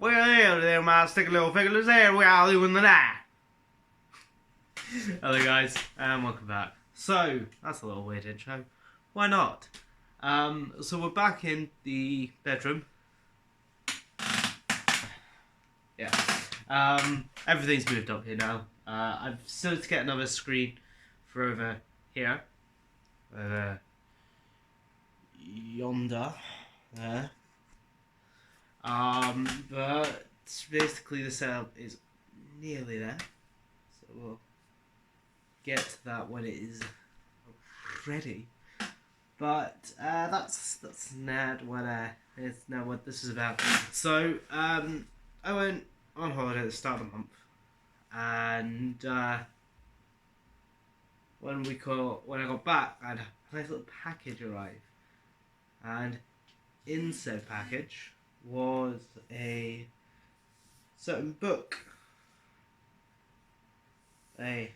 Well, there, my sticky little figures there. We are doing the night. Hello, guys, and welcome back. So, that's a little weird intro. Why not? So we're back in the bedroom. Yeah. Everything's moved up here now. I've still to get another screen for over here. Over yonder. There. But basically the setup is nearly there. So we'll get to that when it is ready. But that's not what it's not what this is about. So I went on holiday at the start of the month, and when I got back, I had a nice little package arrive, and in said package was a certain book, by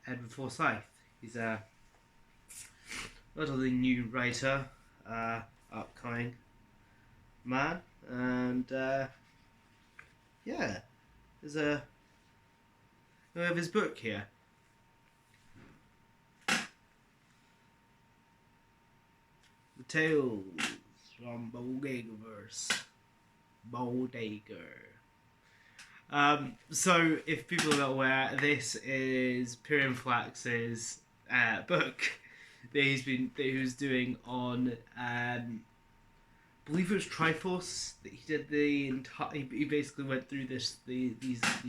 Edward Forsyth. He's a relatively new writer, upcoming man, and yeah, we have his book here. The Tales from Bodega. So if people are not aware, this is Pflax's book that he was doing on I believe it was Triforce that he did the entire. He basically went through these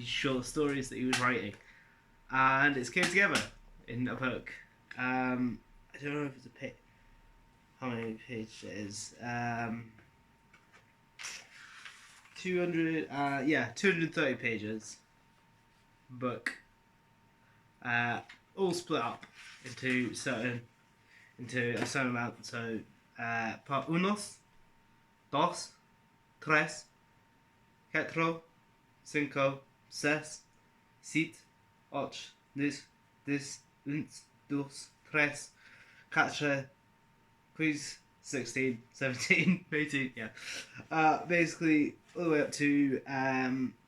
short stories that he was writing, and it came together in a book. I don't know if it's how many pages it is. 230 pages book, all split up into a certain amount. So part unos, dos, tres, cuatro, cinco, seis, siete, ocho, diez, once, dos, tres, cuatro, quiz, 16, 17, 18, yeah. Basically, all the way up to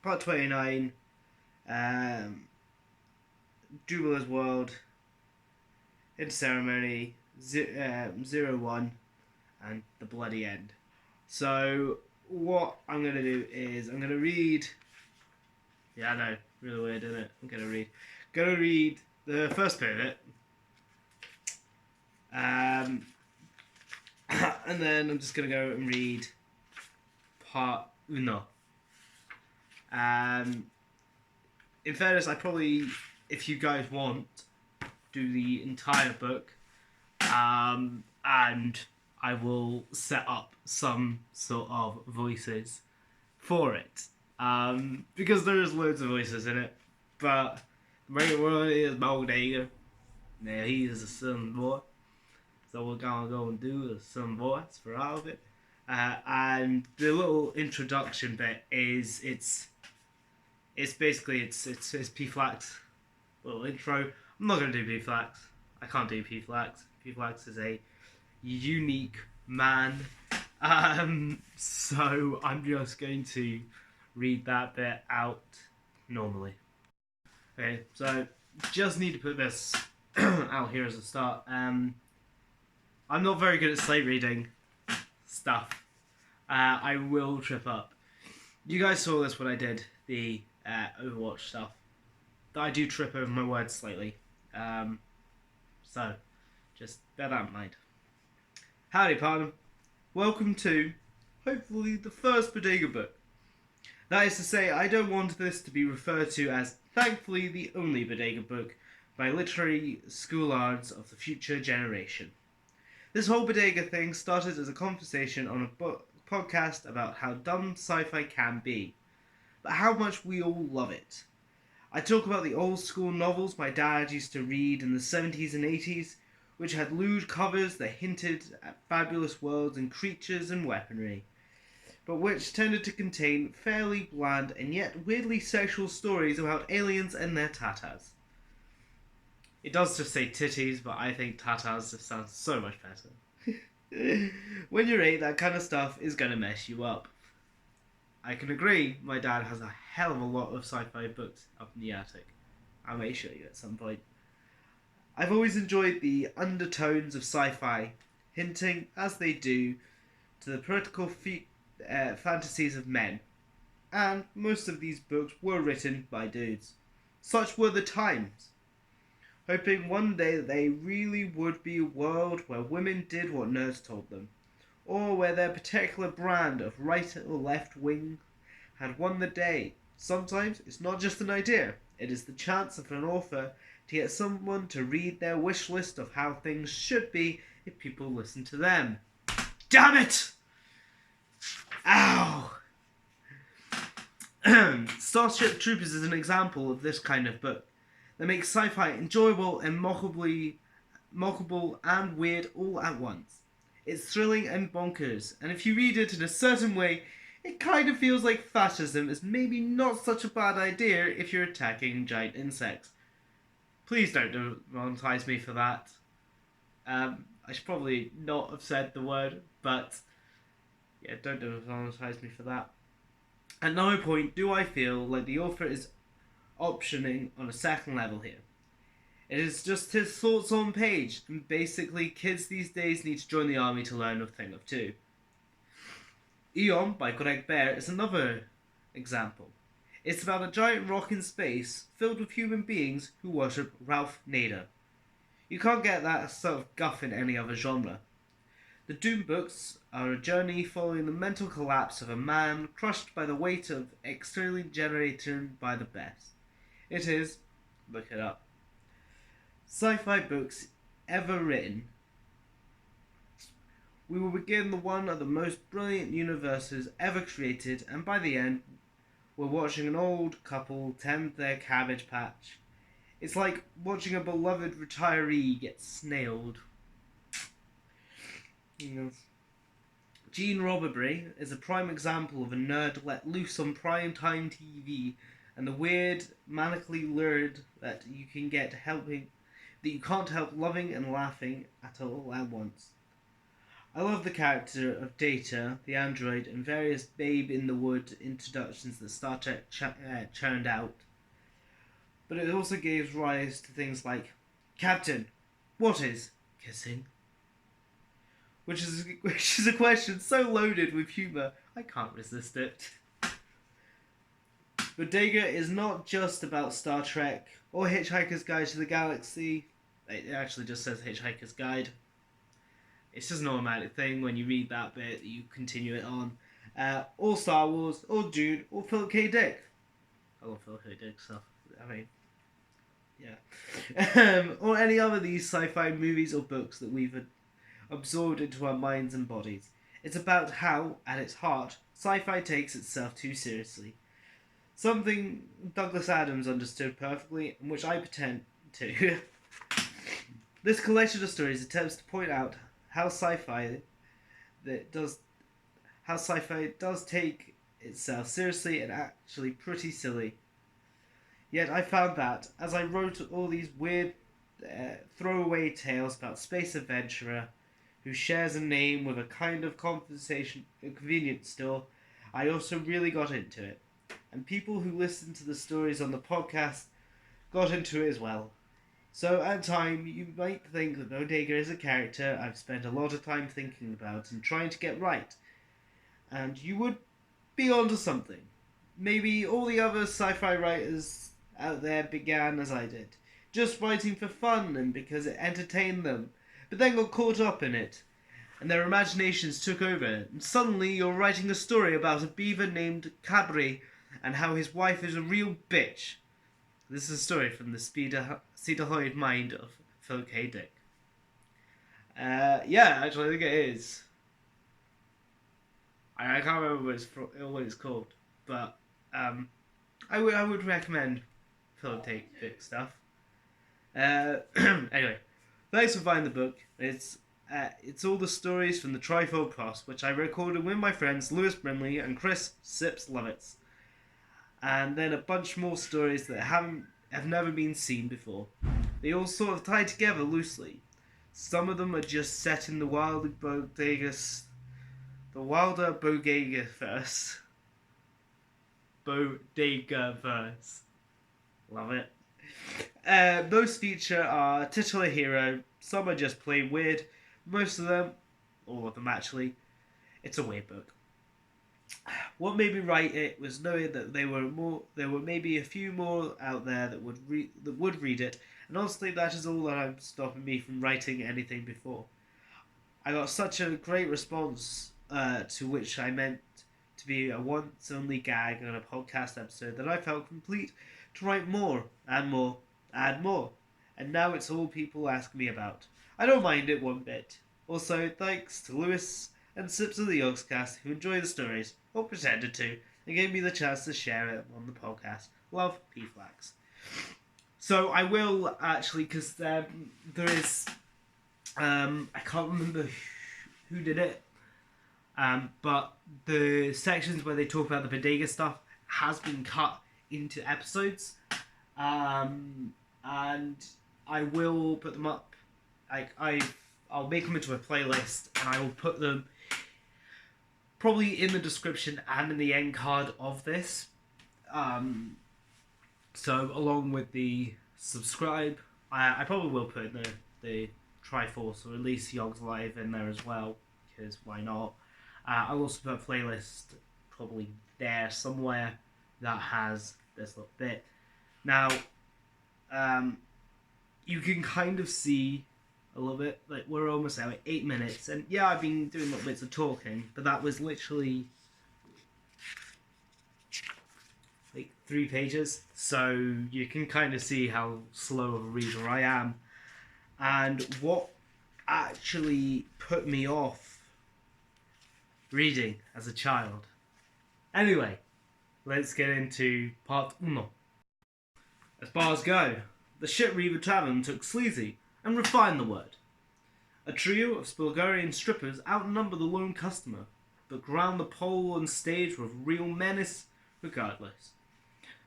part 29, Jubala's World, Into Ceremony, 01, and The Bloody End. So, what I'm going to do is, I'm going to read, yeah, I know, really weird, isn't it? I'm going to read the first bit of it, and then I'm just going to go and read part uno. In fairness, I probably, if you guys want, do the entire book, and I will set up some sort of voices for it, because there is loads of voices in it, but the main one is Bodega. Now he is a son boy. So we're gonna go and do some voice for all of it, and the little introduction bit is it's basically it's Pflax little intro. I'm not gonna do Pflax. I can't do Pflax. Pflax is a unique man, so I'm just going to read that bit out normally. Okay, so just need to put this out here as a start. I'm not very good at slate reading stuff. I will trip up. You guys saw this when I did the Overwatch stuff. I do trip over my words slightly. So, just bear that in mind. Howdy, partner. Welcome to, hopefully, the first Bodega book. That is to say, I don't want this to be referred to as, thankfully, the only Bodega book by literary schoolards of the future generation. This whole Bodega thing started as a conversation on a podcast about how dumb sci-fi can be, but how much we all love it. I talk about the old school novels my dad used to read in the 70s and 80s, which had lewd covers that hinted at fabulous worlds and creatures and weaponry, but which tended to contain fairly bland and yet weirdly sexual stories about aliens and their tatas. It does just say titties, but I think tatas just sounds so much better. When you're 8, that kind of stuff is going to mess you up. I can agree, my dad has a hell of a lot of sci-fi books up in the attic. I may show you at some point. I've always enjoyed the undertones of sci-fi, hinting, as they do, to the political fantasies of men. And most of these books were written by dudes. Such were the times. Hoping one day that they really would be a world where women did what nerds told them, or where their particular brand of right or left wing had won the day. Sometimes it's not just an idea, it is the chance of an author to get someone to read their wish list of how things should be if people listen to them. Damn it! Ow! Starship Troopers is an example of this kind of book that makes sci-fi enjoyable and mockable and weird all at once. It's thrilling and bonkers, and if you read it in a certain way, it kind of feels like fascism is maybe not such a bad idea if you're attacking giant insects. Please don't demonetize me for that. I should probably not have said the word, but yeah, don't demonetize me for that. At no point do I feel like the author is optioning on a second level here. It is just his thoughts on page, and basically kids these days need to join the army to learn a thing or two. Eon by Greg Bear is another example. It's about a giant rock in space filled with human beings who worship Ralph Nader. You can't get that sort of guff in any other genre. The Doom books are a journey following the mental collapse of a man crushed by the weight of externally generated by the best. It is, look it up, sci-fi books ever written. We will begin the one of the most brilliant universes ever created, and by the end, we're watching an old couple tend their cabbage patch. It's like watching a beloved retiree get snailed. Yes. Gene Roddenberry is a prime example of a nerd let loose on primetime TV, and the weird, manically lured that you can't help loving and laughing at all at once. I love the character of Data, the android, and various Babe in the Wood introductions that Star Trek churned out. But it also gave rise to things like, Captain, what is kissing? Which is a question so loaded with humour, I can't resist it. Bodega is not just about Star Trek or Hitchhiker's Guide to the Galaxy. It actually just says Hitchhiker's Guide. It's just an automatic thing when you read that bit, you continue it on. Or Star Wars, or Dune, or Philip K. Dick. I love Philip K. Dick stuff. I mean, yeah. Or any other of these sci-fi movies or books that we've absorbed into our minds and bodies. It's about how, at its heart, sci-fi takes itself too seriously. Something Douglas Adams understood perfectly, and which I pretend to. This collection of stories attempts to point out how sci-fi does take itself seriously and actually pretty silly. Yet I found that, as I wrote all these weird throwaway tales about space adventurer who shares a name with a kind of convenience store, I also really got into it. And people who listen to the stories on the podcast got into it as well. So at time, you might think that Bodega is a character I've spent a lot of time thinking about and trying to get right. And you would be onto something. Maybe all the other sci-fi writers out there began as I did, just writing for fun and because it entertained them, but then got caught up in it, and their imaginations took over, and suddenly you're writing a story about a beaver named Cabri and how his wife is a real bitch. This is a story from the Cedarhoid mind of Philip K. Dick. Yeah, actually, I think it is. I can't remember what it's called, but I would recommend Philip K. Dick stuff. Anyway, thanks for buying the book. It's all the stories from the Trifold Cross, which I recorded with my friends Lewis Brimley and Chris Sips Lovitz. And then a bunch more stories that have never been seen before. They all sort of tie together loosely. Some of them are just set in the wilder Bodega first. Bodega verse. Love it. Most feature our titular hero. Some are just plain weird. Most of them, all of them actually, it's a weird book. What made me write it was knowing that there were maybe a few more out there that would read it, and honestly, that is all that I'm stopping me from writing anything before. I got such a great response to which I meant to be a once only gag on a podcast episode that I felt complete to write more, add more, add more, and now it's all people ask me about. I don't mind it one bit. Also, thanks to Lewis and Sips of the Yogscast who enjoy the stories, or pretended to, and gave me the chance to share it on the podcast. Love, Pflax. So I will actually, because there is, I can't remember who did it, but the sections where they talk about the Bodega stuff has been cut into episodes, and I will put them up. I'll make them into a playlist, and I will put them probably in the description and in the end card of this. So along with the subscribe, I probably will put the Triforce or at least Yogs Live in there as well, because why not? I'll also put a playlist probably there somewhere that has this little bit. Now, you can kind of see a little bit, like we're almost at 8 minutes, and yeah, I've been doing little bits of talking, but that was literally like 3 pages, so you can kind of see how slow of a reader I am. And what actually put me off reading as a child. Anyway, let's get into part uno. As bars go, the Shit Reaver Tavern took sleazy and refined the word. A trio of Bulgarian strippers outnumber the lone customer, but ground the pole on stage with real menace regardless.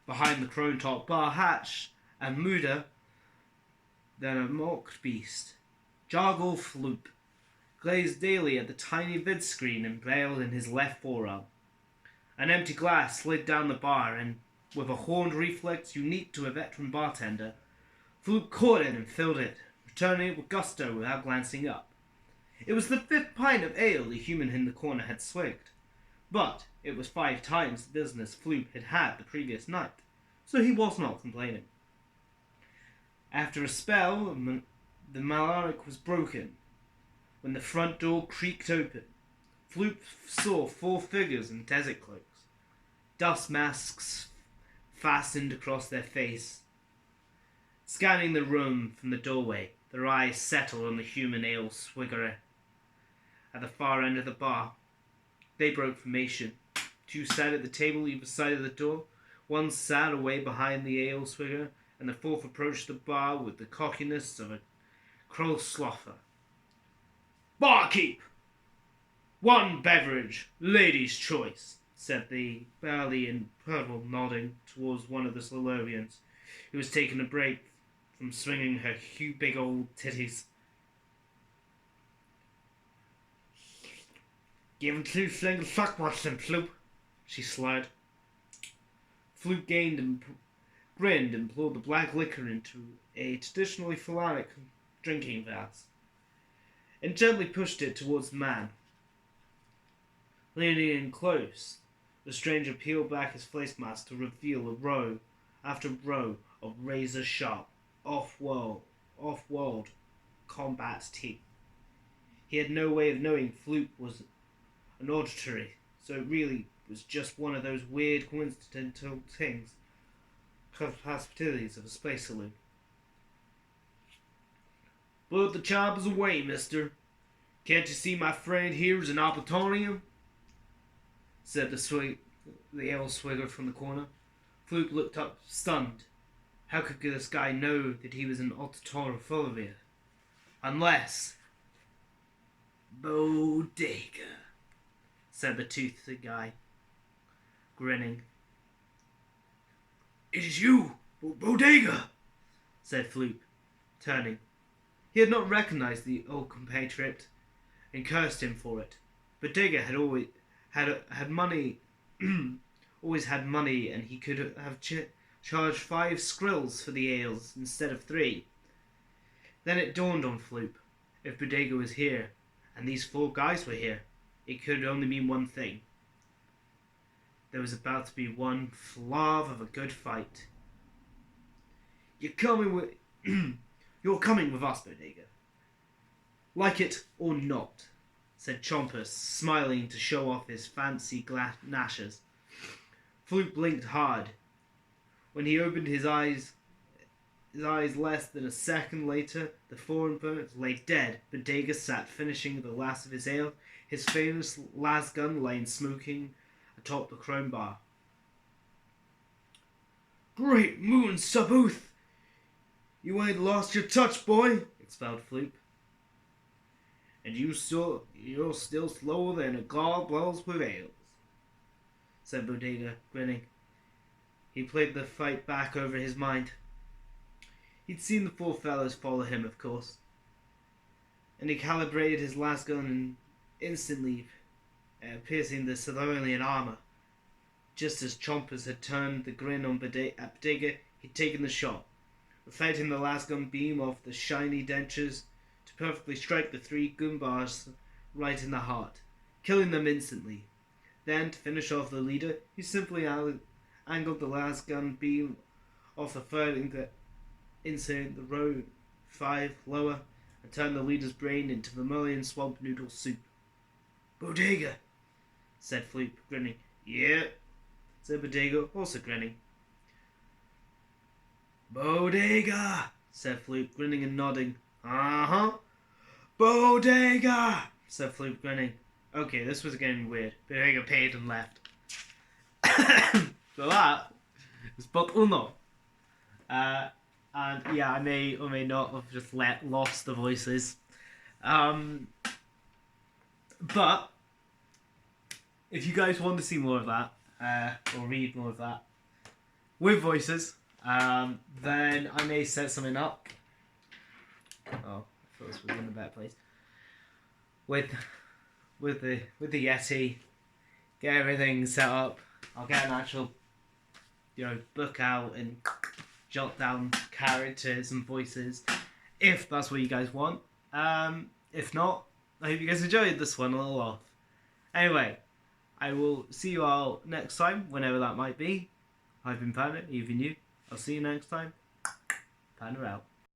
Behind the chrome-top bar hatch and Muda, then a mocked beast, Jargle Floop, glazed daily at the tiny vid screen impaled in his left forearm. An empty glass slid down the bar, and with a horned reflex unique to a veteran bartender, Floop caught it and filled it, returning it with gusto without glancing up. It was the 5th pint of ale the human in the corner had swigged, but it was 5 times the business Floop had had the previous night, so he was not complaining. After a spell, the melodic was broken. When the front door creaked open, Floop saw 4 figures in desert cloaks, dust masks fastened across their face. Scanning the room from the doorway, their eyes settled on the human ale swigger at the far end of the bar. They broke formation. 2 sat at the table either side of the door. 1 sat away behind the ale swigger, and the 4th approached the bar with the cockiness of a crow slother. "Barkeep! 1 beverage, lady's choice," said the burly and purple, nodding towards one of the Solarians, who was taking a break from swinging her big old titties. "Give him 2 single fuckwash then, Floop," she slurred. Floop grinned and poured the black liquor into a traditionally Pflax drinking vase, and gently pushed it towards the man. Leaning in close, the stranger peeled back his face mask to reveal a row after row of razor-sharp, off-world combat teeth. He had no way of knowing Floop was an auditory, so it really was just one of those weird coincidental things, hospitalities of a space saloon. "Put the choppers away, mister. Can't you see my friend here is an opportunium?" said the ale swigger from the corner. Floop looked up, stunned. How could this guy know that he was an auditophobia? Unless... "Bodega," said the toothed guy, grinning. "It is you, Bodega," said Floop, turning. He had not recognized the old compatriot and cursed him for it. Bodega had always had money always had money, and he could have charged 5 skrills for the ales instead of 3. Then it dawned on Floop. If Bodega was here, and these 4 guys were here, it could only mean one thing. There was about to be one flav of a good fight. You're coming with us, Bodega. Like it or not, said Chompus, smiling to show off his fancy gnashes. Floop blinked hard. When he opened his eyes less than a second later, the 4 opponents lay dead. Bodega sat finishing the last of his ale, his famous las gun lying smoking atop the chrome bar. Great moon, Sabuth! You ain't lost your touch, boy, expelled Floop. And you're still slower than a god blows with ales, said Bodega, grinning. He played the fight back over his mind. He'd seen the 4 fellows follow him, of course, and he calibrated his last gun and instantly piercing the Civilian armor. Just as Chompers had turned the grin on at Bodega, he'd taken the shot, reflecting the last gun beam off the shiny dentures to perfectly strike the 3 Goombas right in the heart, killing them instantly. Then, to finish off the leader, he simply angled the last gun beam off the 3rd insert the row 5 lower and turned the leader's brain into vermilion swamp noodle soup. Bodega, said Floop, grinning. Yeah, said Bodega, also grinning. Bodega, said Floop, grinning and nodding. Uh-huh. Bodega, said Floop, grinning. Okay, this was getting weird. Bodega paid and left. So that was Book Uno. And yeah, I may or may not have just lost the voices. But if you guys want to see more of that, or read more of that with voices, then I may set something up. Oh, I thought this was in a better place. With the Yeti, get everything set up. I'll get an actual, book out and jot down characters and voices, if that's what you guys want. If not, I hope you guys enjoyed this one a little off. Anyway, I will see you all next time, whenever that might be. I've been Panda, even you. I'll see you next time. Panda out.